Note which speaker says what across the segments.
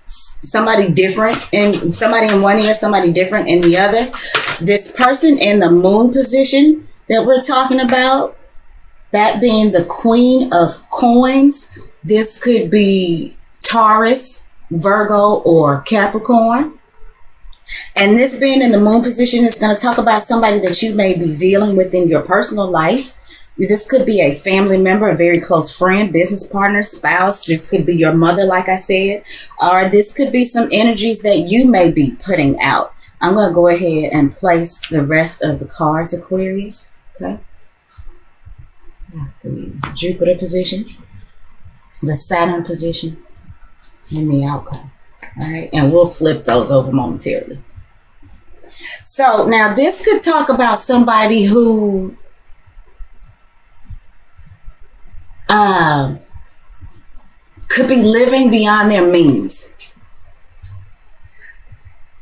Speaker 1: somebody different, and somebody in one ear, somebody different in the other. This person in the moon position that we're talking about, that being the Queen of Coins, this could be Taurus, Virgo, or Capricorn. And this being in the moon position is going to talk about somebody that you may be dealing with in your personal life. This could be a family member, a very close friend, business partner, spouse. This could be your mother, like I said, or this could be some energies that you may be putting out. I'm going to go ahead and place the rest of the cards, Aquarius. Okay. The Jupiter position, the Saturn position, and the outcome. All right. And we'll flip those over momentarily. So now this could talk about somebody who could be living beyond their means.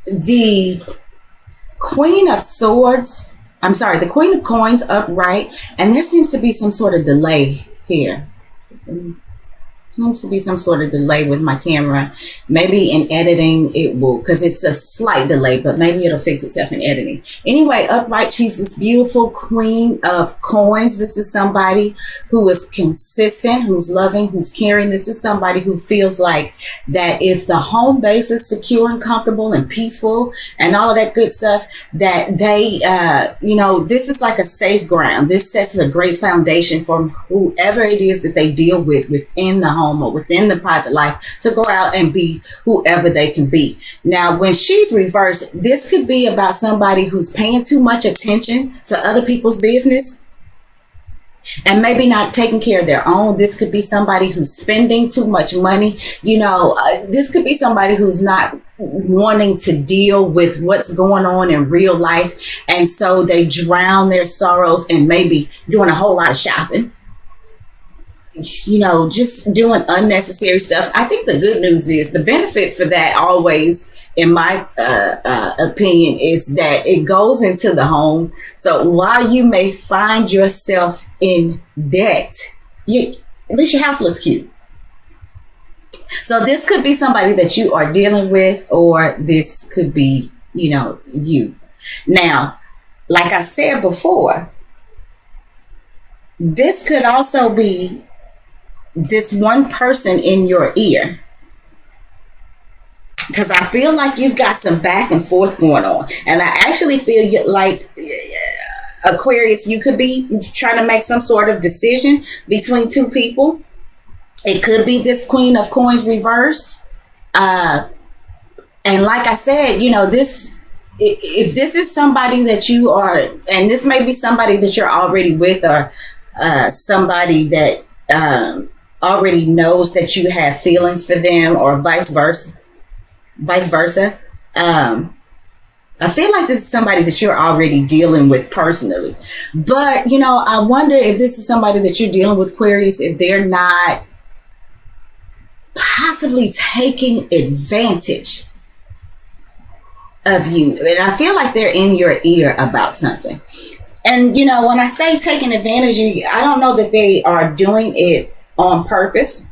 Speaker 1: The Queen of Swords, the Queen of Coins upright, and there seems to be some sort of delay here. Seems to be some sort of delay with my camera. Maybe in editing it will, because it's a slight delay, but maybe it'll fix itself in editing. Anyway, upright, she's this beautiful Queen of Coins. This is somebody who is consistent, who's loving, who's caring. This is somebody who feels like that if the home base is secure and comfortable and peaceful and all of that good stuff, that they, this is like a safe ground. This sets a great foundation for whoever it is that they deal with within the home or within the private life to go out and be whoever they can be. Now, when she's reversed, this could be about somebody who's paying too much attention to other people's business and maybe not taking care of their own. This could be somebody who's spending too much money. This could be somebody who's not wanting to deal with what's going on in real life. And so they drown their sorrows and maybe doing a whole lot of shopping. Just doing unnecessary stuff. I think the good news is the benefit for that always, in my opinion, is that it goes into the home. So while you may find yourself in debt, at least your house looks cute. So this could be somebody that you are dealing with, or this could be, you. Now, like I said before, this could also be this one person in your ear, because I feel like you've got some back and forth going on, and I actually feel like Aquarius, you could be trying to make some sort of decision between two people. It could be this Queen of Coins reversed, and like I said, if this is somebody that you are, and this may be somebody that you're already with, or somebody that already knows that you have feelings for them, or vice versa. I feel like this is somebody that you're already dealing with personally. But, I wonder if this is somebody that you're dealing with, Aquarius, if they're not possibly taking advantage of you. And I feel like they're in your ear about something. And, when I say taking advantage of you, I don't know that they are doing it on purpose.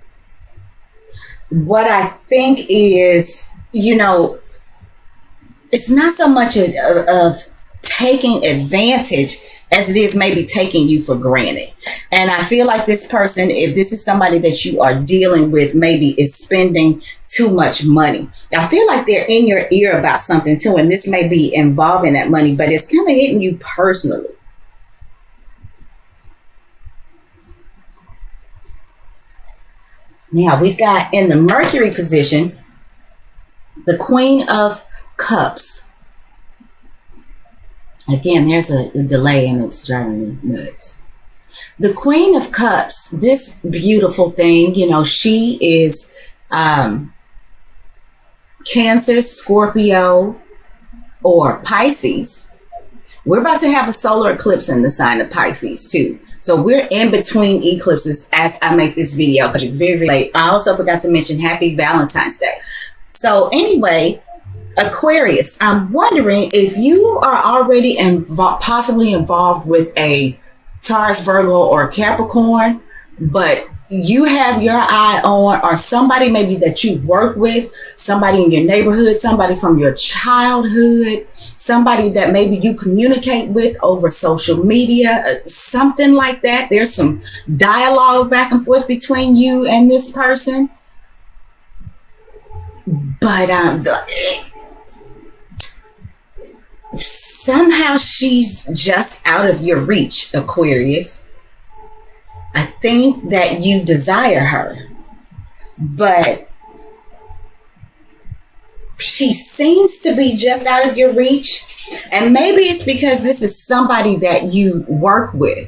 Speaker 1: What I think is, it's not so much of taking advantage as it is maybe taking you for granted. And I feel like this person, if this is somebody that you are dealing with, maybe is spending too much money. I feel like they're in your ear about something too, and this may be involving that money, but it's kind of hitting you personally. Now, we've got in the Mercury position, the Queen of Cups. Again, there's a delay and it's driving me nuts. The Queen of Cups, this beautiful thing, she is Cancer, Scorpio, or Pisces. We're about to have a solar eclipse in the sign of Pisces too. So we're in between eclipses as I make this video, because it's very, very late. I also forgot to mention Happy Valentine's Day. So anyway, Aquarius, I'm wondering if you are already possibly involved with a Taurus, Virgo, or Capricorn, but you have your eye on, or somebody maybe that you work with, somebody in your neighborhood, somebody from your childhood, somebody that maybe you communicate with over social media, something like that. There's some dialogue back and forth between you and this person. But somehow she's just out of your reach, Aquarius. I think that you desire her, but she seems to be just out of your reach. And maybe it's because this is somebody that you work with.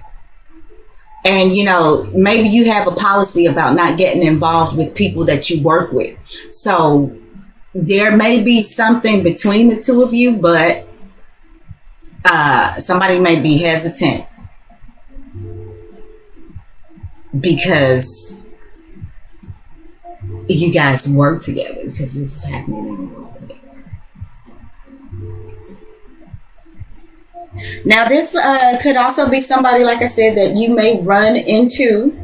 Speaker 1: And, you know, maybe you have a policy about not getting involved with people that you work with. So there may be something between the two of you, but somebody may be hesitant because you guys work together, because this is happening in the workplace. Now, this could also be somebody, like I said, that you may run into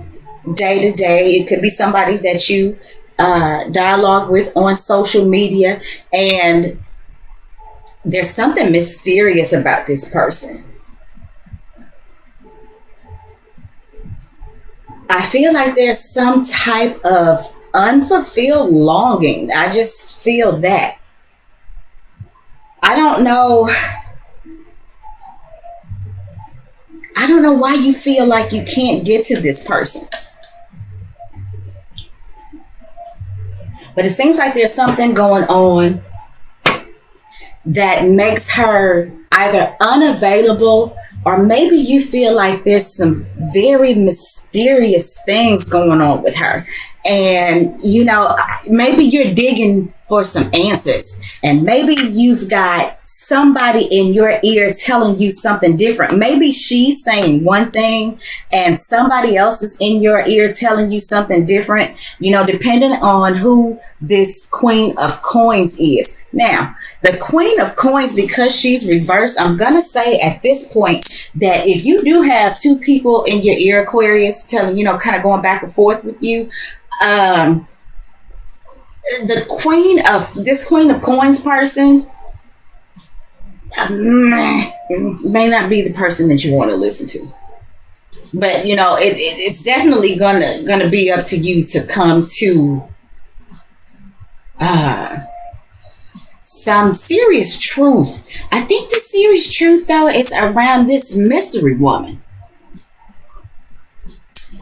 Speaker 1: day to day. It could be somebody that you dialogue with on social media, and there's something mysterious about this person. I feel like there's some type of unfulfilled longing. I just feel that. I don't know why you feel like you can't get to this person. But it seems like there's something going on that makes her either unavailable, or maybe you feel like there's some very mysterious things going on with her. And, you know, maybe you're digging for some answers, and maybe you've got somebody in your ear telling you something different. Maybe she's saying one thing and somebody else is in your ear telling you something different, you know, depending on who this Queen of Coins is. Now, the Queen of Coins, because she's reversed, I'm going to say at this point that if you do have two people in your ear, Aquarius, telling, you know, kind of going back and forth with you, the Queen of Coins person may not be the person that you want to listen to. But, you know, it's definitely gonna be up to you to come to some serious truth. I think the serious truth, though, is around this mystery woman.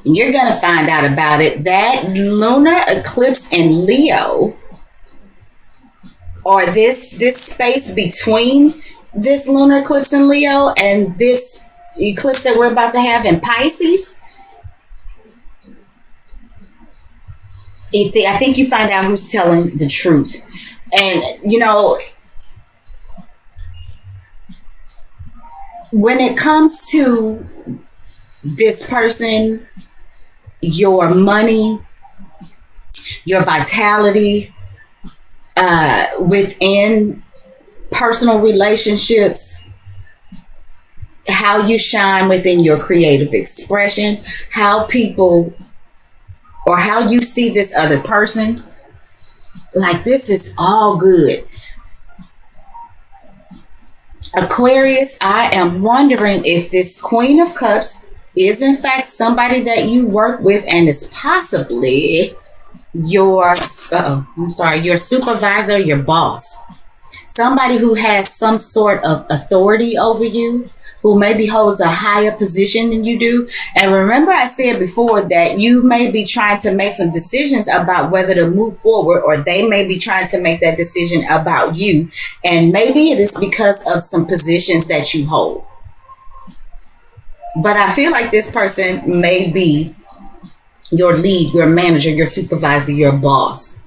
Speaker 1: And you're going to find out about it. That lunar eclipse in Leo, or this space between this lunar eclipse in Leo and this eclipse that we're about to have in Pisces, I think you find out who's telling the truth. And, you know, when it comes to this person, your money, your vitality within personal relationships, how you shine within your creative expression, how people, or how you see this other person, like, this is all good. Aquarius, I am wondering if this Queen of Cups is in fact somebody that you work with, and is possibly your supervisor, your boss. Somebody who has some sort of authority over you, who maybe holds a higher position than you do. And remember, I said before that you may be trying to make some decisions about whether to move forward, or they may be trying to make that decision about you. And maybe it is because of some positions that you hold. But I feel like this person may be your lead, your manager, your supervisor, your boss,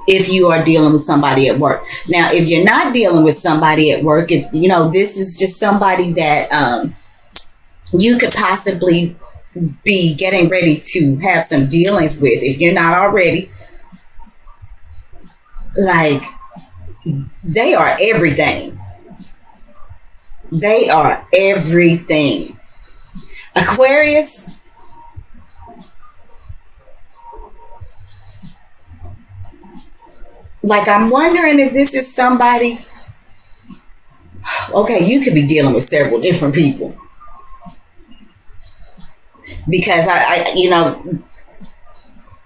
Speaker 1: if you are dealing with somebody at work. Now, if you're not dealing with somebody at work, if, you know, this is just somebody that you could possibly be getting ready to have some dealings with, if you're not already, like, they are everything. They are everything. Aquarius, Like, I'm wondering if this is somebody. Okay, you could be dealing with several different people because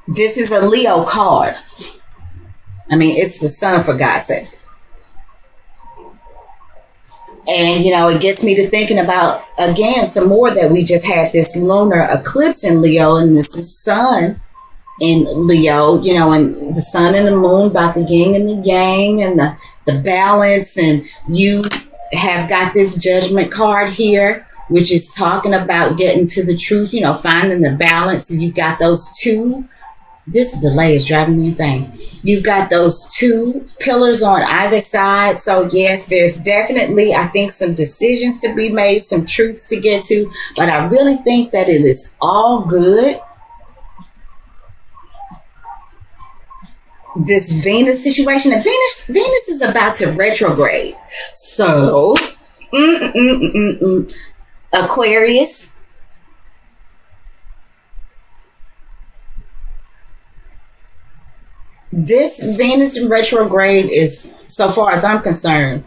Speaker 1: this is a Leo card. I mean, it's the sun, for God's sakes. And, it gets me to thinking about, again, some more that we just had this lunar eclipse in Leo, and this is sun in Leo, and the sun and the moon about the yin and the yang and the balance. And you have got this judgment card here, which is talking about getting to the truth, finding the balance. And you've got those two. This delay is driving me insane. You've got those two pillars on either side. So yes, there's definitely, I think, some decisions to be made, some truths to get to, but I really think that it is all good. This Venus situation, and Venus is about to retrograde. So, Aquarius, this Venus retrograde is, so far as I'm concerned,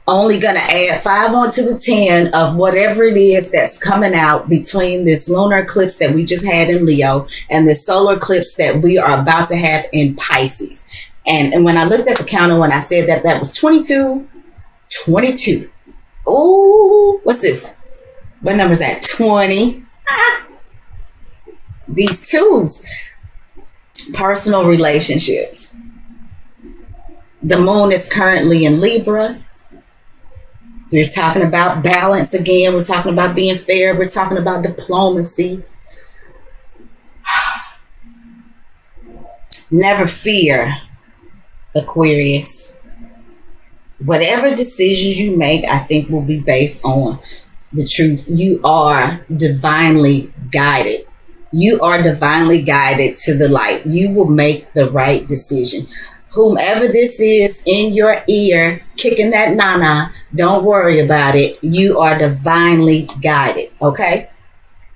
Speaker 1: only going to add 5 onto the 10 of whatever it is that's coming out between this lunar eclipse that we just had in Leo and the solar eclipse that we are about to have in Pisces. And when I looked at the counter, when I said that was 22. Oh, what's this? What number is that? 20. These twos. Personal relationships. The moon is currently in Libra. We're talking about balance again. We're talking about being fair. We're talking about diplomacy. Never fear, Aquarius. Whatever decisions you make, I think, will be based on the truth. You are divinely guided. You are divinely guided to the light. You will make the right decision. Whomever this is in your ear, kicking that nana, don't worry about it. You are divinely guided, okay?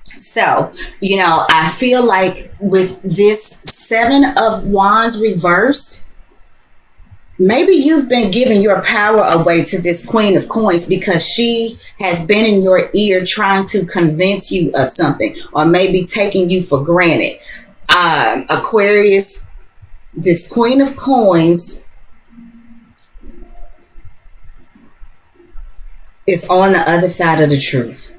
Speaker 1: So, I feel like with this 7 of Wands reversed, maybe you've been giving your power away to this Queen of Coins because she has been in your ear trying to convince you of something, or maybe taking you for granted. Aquarius, this Queen of Coins is on the other side of the truth.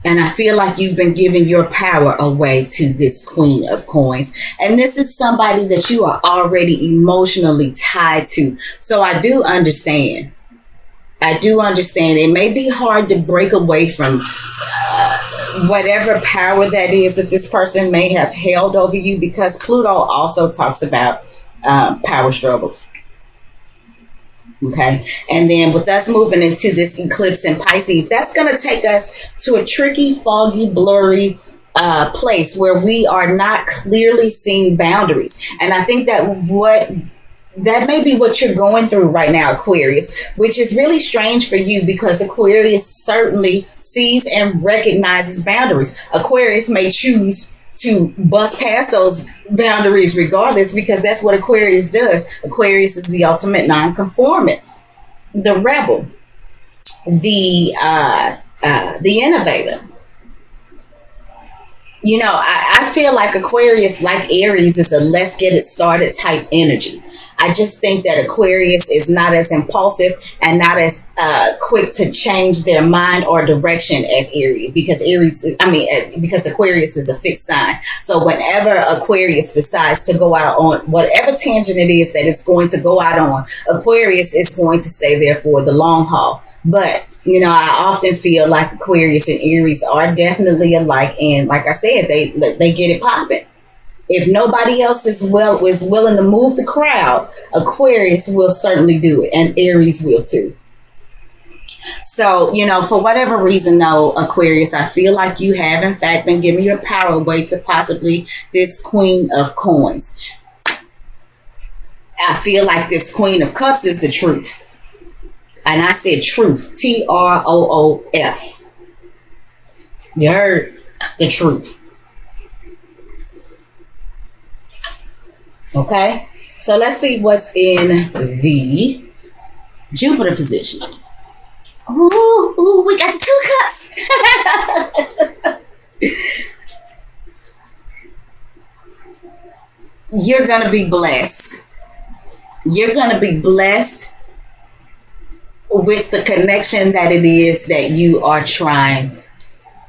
Speaker 1: And I feel like you've been giving your power away to this Queen of Coins. And this is somebody that you are already emotionally tied to. So I do understand. It may be hard to break away from whatever power that is that this person may have held over you, because Pluto also talks about power struggles. Okay. And then with us moving into this eclipse in Pisces, that's going to take us to a tricky, foggy, blurry place where we are not clearly seeing boundaries. And I think that may be what you're going through right now, Aquarius, which is really strange for you because Aquarius certainly sees and recognizes boundaries. Aquarius may choose to bust past those boundaries regardless, because that's what Aquarius does. Aquarius is the ultimate nonconformist, the rebel, the innovator. I feel like Aquarius, like Aries, is a let's get it started type energy. I just think that Aquarius is not as impulsive and not as quick to change their mind or direction as Aries, because Aquarius is a fixed sign. So whenever Aquarius decides to go out on whatever tangent it is that it's going to go out on, Aquarius is going to stay there for the long haul. But I often feel like Aquarius and Aries are definitely alike, and like I said, they get it popping. If nobody else is willing to move the crowd, Aquarius will certainly do it, and Aries will too. So, for whatever reason, though, Aquarius, I feel like you have, in fact, been giving your power away to possibly this Queen of Coins. I feel like this Queen of Cups is the truth. And I said truth, Troof. You heard the truth. Okay? So let's see what's in the Jupiter position. Ooh, we got the 2 cups. You're going to be blessed. You're going to be blessed with the connection that it is that you are trying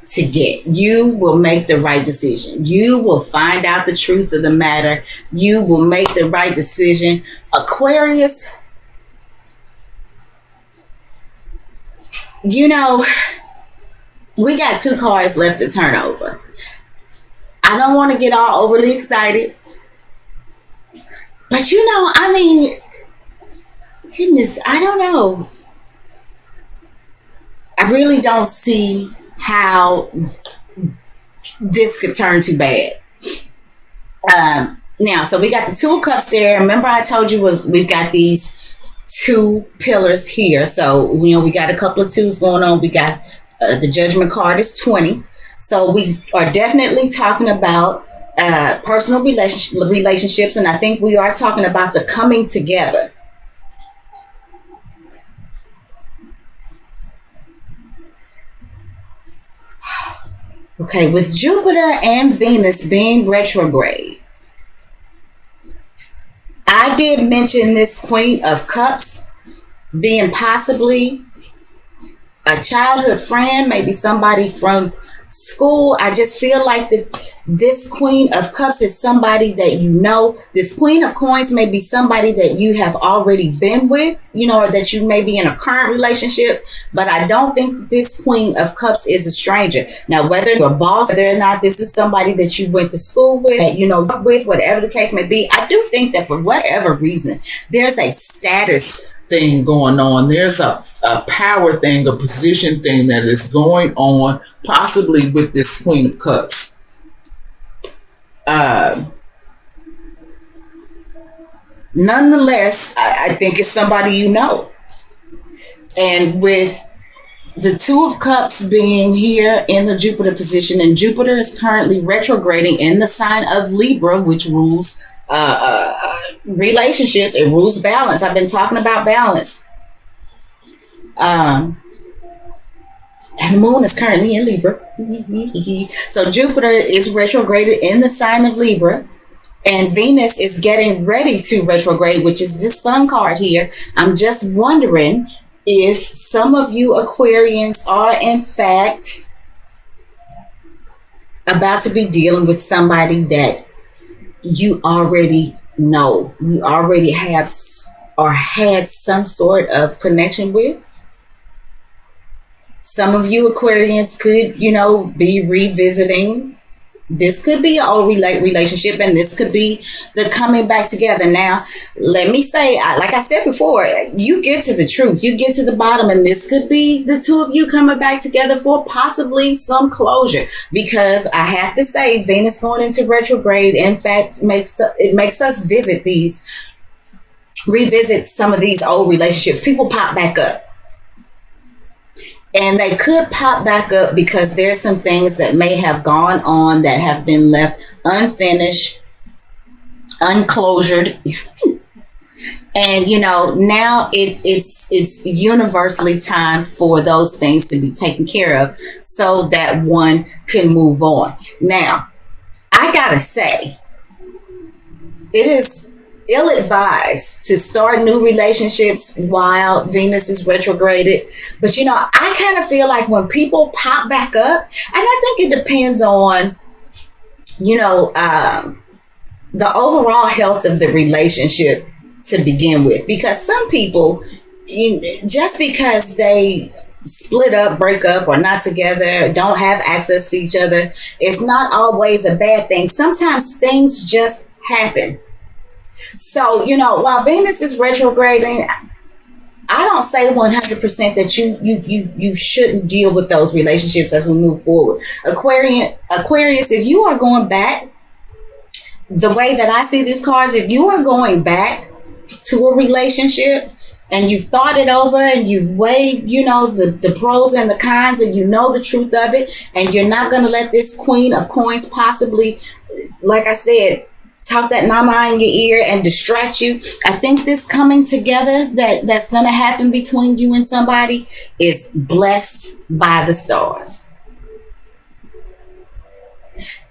Speaker 1: to get. You will make the right decision. You will find out the truth of the matter. You will make the right decision. Aquarius, you know, we got 2 cards left to turn over. I don't want to get all overly excited. But you know, I mean, goodness, I don't know. I really don't see how this could turn too bad. Now, so we got the 2 of Cups there. Remember I told you we've got these 2 pillars here. So, you know, we got a couple of 2s going on. We got the Judgment card is 20. So we are definitely talking about personal relationships. And I think we are talking about the coming together. Okay, with Jupiter and Venus being retrograde, I did mention this Queen of Cups being possibly a childhood friend, maybe somebody from school. I just feel like this Queen of Cups is somebody that you know. This Queen of Coins may be somebody that you have already been with, you know, or that you may be in a current relationship. But I don't think this Queen of Cups is a stranger. Now, whether you're a boss, whether or not this is somebody that you went to school with, that, you know, with, whatever the case may be, I do think that for whatever reason, there's a status
Speaker 2: thing going on. There's a power thing, a position thing that is going on, possibly with this Queen of Cups. Nonetheless, I think it's somebody you know. And with the 2 of Cups being here in the Jupiter position, and Jupiter is currently retrograding in the sign of Libra, which rules relationships. It rules balance. I've been talking about balance. And the moon is currently in Libra. So Jupiter is retrograded in the sign of Libra. And Venus is getting ready to retrograde, which is this Sun card here. I'm just wondering if some of you Aquarians are in fact about to be dealing with somebody that you already know, you already have or had some sort of connection with. Some of you Aquarians could, you know, be revisiting. This could be an old relationship, and this could be the coming back together. Now, let me say, like I said before, you get to the truth, you get to the bottom, and this could be the 2 of you coming back together for possibly some closure. Because I have to say, Venus going into retrograde, in fact, makes us revisit some of these old relationships. People pop back up. And they could pop back up because there's some things that may have gone on that have been left unfinished, unclosured. And, you know, now it's universally time for those things to be taken care of so that one can move on. Now, I gotta say, it is ill-advised to start new relationships while Venus is retrograded. But, you know, I kind of feel like when people pop back up, and I think it depends on, you know, the overall health of the relationship to begin with. Because some people, just because they split up, break up, or not together, don't have access to each other, it's not always a bad thing. Sometimes things just happen. So, you know, while Venus is retrograding, I don't say 100% that you shouldn't deal with those relationships as we move forward. Aquarius, if you are going back, the way that I see these cards, if you are going back to a relationship and you've thought it over and you've weighed, you know, the pros and the cons, and you know the truth of it, and you're not going to let this Queen of Coins possibly, like I said, talk that mama in your ear and distract you. I think this coming together that's going to happen between you and somebody is blessed by the stars.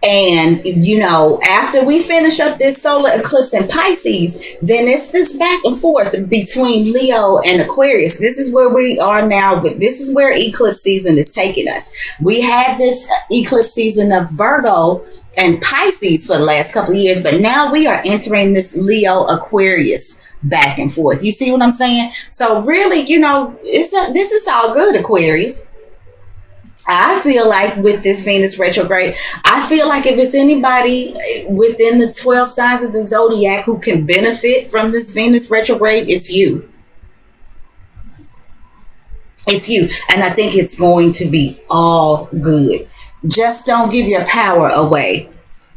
Speaker 2: And, you know, after we finish up this solar eclipse in Pisces, then it's this back and forth between Leo and Aquarius. This is where we are now. This is where eclipse season is taking us. We had this eclipse season of Virgo and Pisces for the last couple of years, but now we are entering this Leo Aquarius back and forth. You see what I'm saying? So really, you know, this is all good, Aquarius. I feel like with this Venus retrograde, I feel like if it's anybody within the 12 signs of the zodiac who can benefit from this Venus retrograde, it's you. It's you. And I think it's going to be all good. Just don't give your power away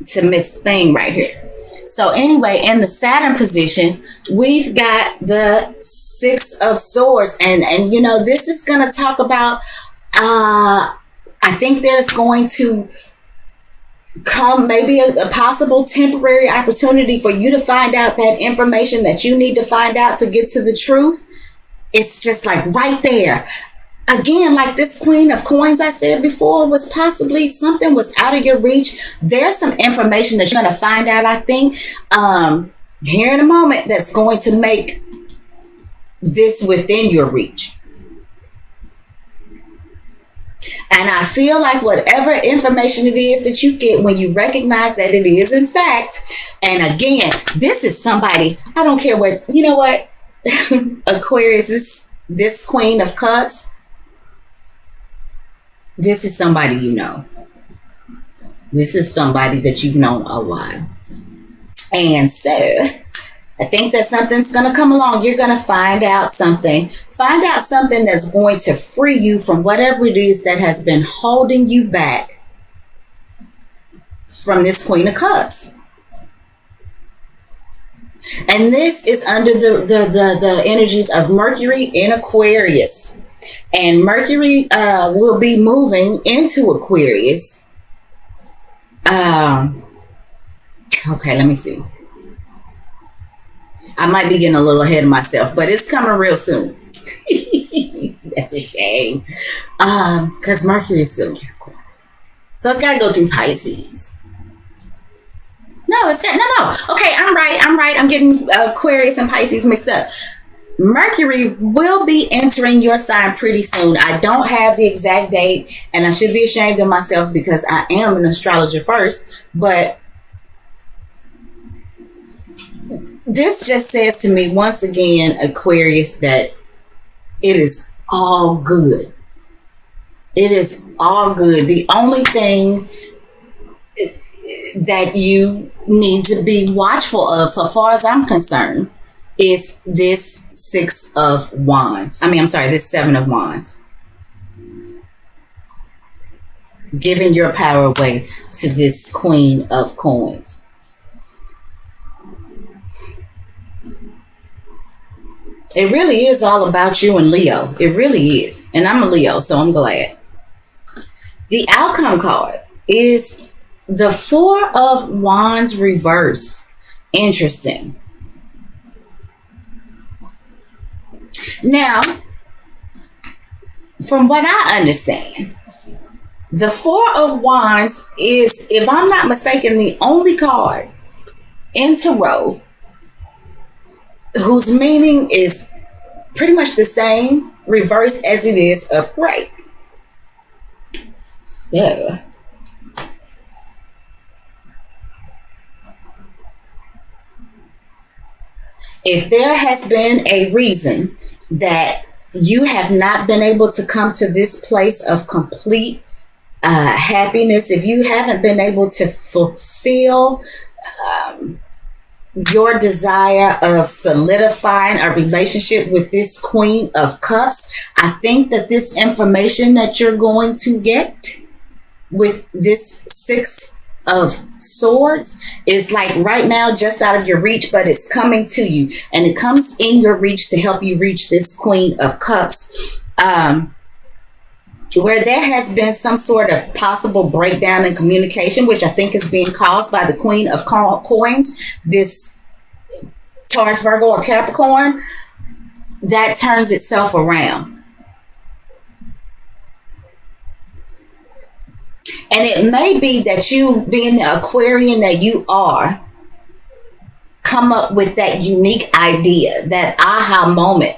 Speaker 2: to Miss Thing right here. So anyway, in the Saturn position, we've got the Six of Swords. And you know, this is going to talk about... I think there's going to come maybe a possible temporary opportunity for you to find out that information that you need to find out to get to the truth. It's just like right there. Again, like this Queen of Coins I said before, was possibly something was out of your reach. There's some information that you're going to find out, I think, here in a moment, that's going to make this within your reach. And I feel like whatever information it is that you get, when you recognize that it is in fact, and again, this is somebody, I don't care what, you know what, Aquarius, this Queen of Cups, this is somebody you know. This is somebody that you've known a while. And so, I think that something's going to come along. You're going to find out something. Find out something that's going to free you from whatever it is that has been holding you back from this Queen of Cups. And this is under the energies of Mercury in Aquarius. And Mercury will be moving into Aquarius. Okay, let me see. I might be getting a little ahead of myself, but it's coming real soon. That's a shame. Because Mercury is still in Capricorn. So it's got to go through Pisces. No, it's got, no. Okay, I'm right. I'm getting Aquarius and Pisces mixed up. Mercury will be entering your sign pretty soon. I don't have the exact date, and I should be ashamed of myself because I am an astrologer first, but this just says to me once again, Aquarius, that it is all good. It is all good. The only thing that you need to be watchful of, so far as I'm concerned, is this Six of Wands. This Seven of Wands. Giving your power away to this Queen of Coins. It really is all about you and Leo. It really is. And I'm a Leo, so I'm glad. The outcome card is the Four of Wands reverse. Interesting. Now, from what I understand, the Four of Wands is, if I'm not mistaken, the only card in Tarot whose meaning is pretty much the same reversed as it is upright. So, if there has been a reason that you have not been able to come to this place of complete happiness, if you haven't been able to fulfill your desire of solidifying a relationship with this Queen of Cups, I think that this information that you're going to get with this Six of Swords is like right now just out of your reach, but it's coming to you, and it comes in your reach to help you reach this Queen of Cups. where there has been some sort of possible breakdown in communication, which I think is being caused by the Queen of Coins, this Taurus, Virgo, or Capricorn, that turns itself around. And it may be that you, being the Aquarian that you are, come up with that unique idea, that aha moment,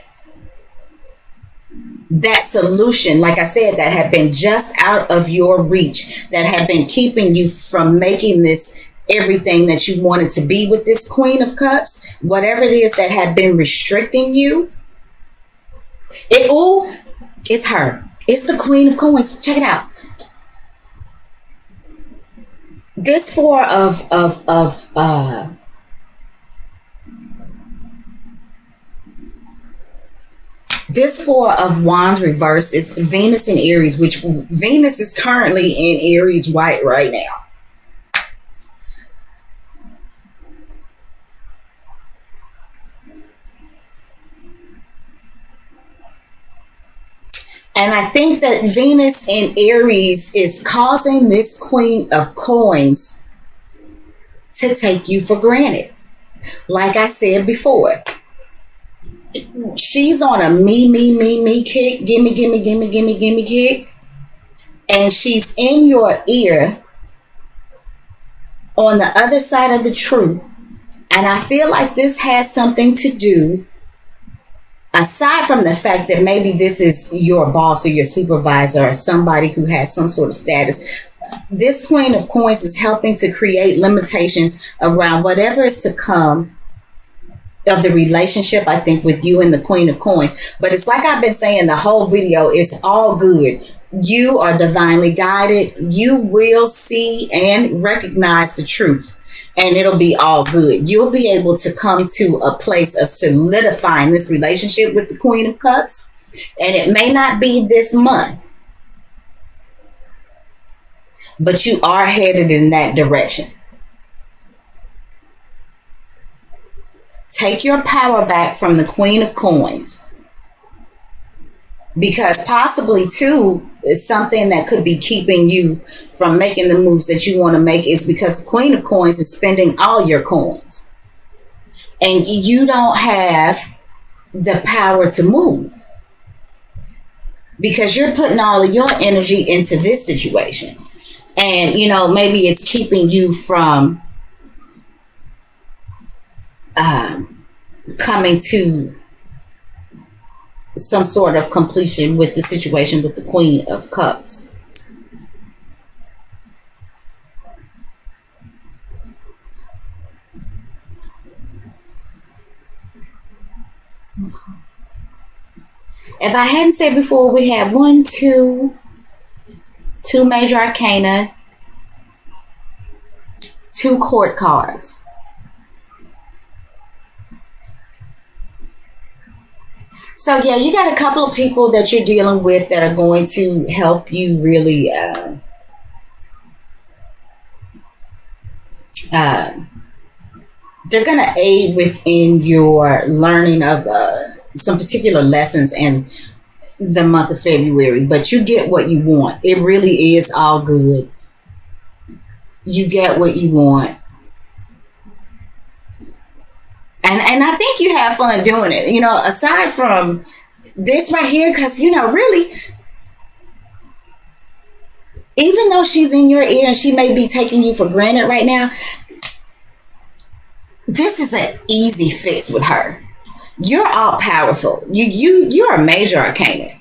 Speaker 2: that solution, like I said, that had been just out of your reach, that had been keeping you from making this everything that you wanted to be with this Queen of Cups, whatever it is that had been restricting you. It's her. It's the Queen of Coins. Check it out. This four of this Four of Wands reverse is Venus in Aries, which Venus is currently in Aries white right now. And I think that Venus in Aries is causing this Queen of Coins to take you for granted. Like I said before, she's on a me kick, gimme kick. And she's in your ear on the other side of the truth. And I feel like this has something to do, aside from the fact that maybe this is your boss or your supervisor or somebody who has some sort of status. This Queen of Coins is helping to create limitations around whatever is to come of the relationship, I think, with you and the Queen of Coins. But it's like I've been saying the whole video, it's all good. You are divinely guided. You will see and recognize the truth, and it'll be all good. You'll be able to come to a place of solidifying this relationship with the Queen of Cups. And it may not be this month, but you are headed in that direction. Take your power back from the Queen of Coins. Because possibly, too, it's something that could be keeping you from making the moves that you want to make, is because the Queen of Coins is spending all your coins. And you don't have the power to move. Because you're putting all of your energy into this situation. And, you know, maybe it's keeping you from coming to some sort of completion with the situation with the Queen of Cups. If I hadn't said before, we have two major arcana, 2 court cards. So yeah, you got a couple of people that you're dealing with that are going to help you really they're going to aid within your learning of some particular lessons in the month of February. But you get what you want. It really is all good. You get what you want. And I think you have fun doing it, you know, aside from this right here, because, you know, really, even though she's in your ear and she may be taking you for granted right now, this is an easy fix with her. You're all powerful. You're a major arcana.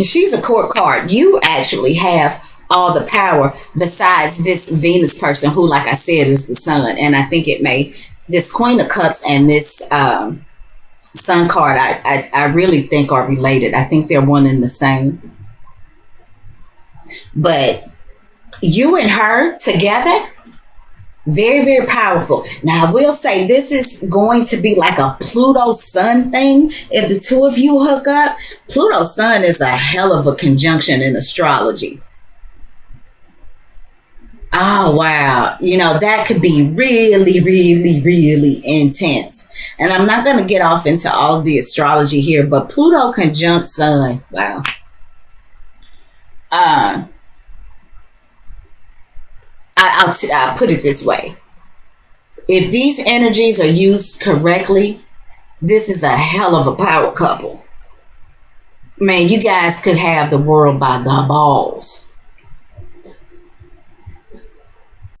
Speaker 2: She's a court card. You actually have all the power besides this Venus person who, like I said, is the sun. And I think this Queen of Cups and this Sun card, I really think are related. I think they're one and the same. But you and her together, very, very powerful. Now, I will say this is going to be like a Pluto-Sun thing. If the two of you hook up, Pluto-Sun is a hell of a conjunction in astrology. Oh, wow. You know, that could be really, really, really intense. And I'm not going to get off into all of the astrology here, but Pluto conjunct Sun. Wow. uh, I'll put it this way. If these energies are used correctly, this is a hell of a power couple. Man, you guys could have the world by the balls.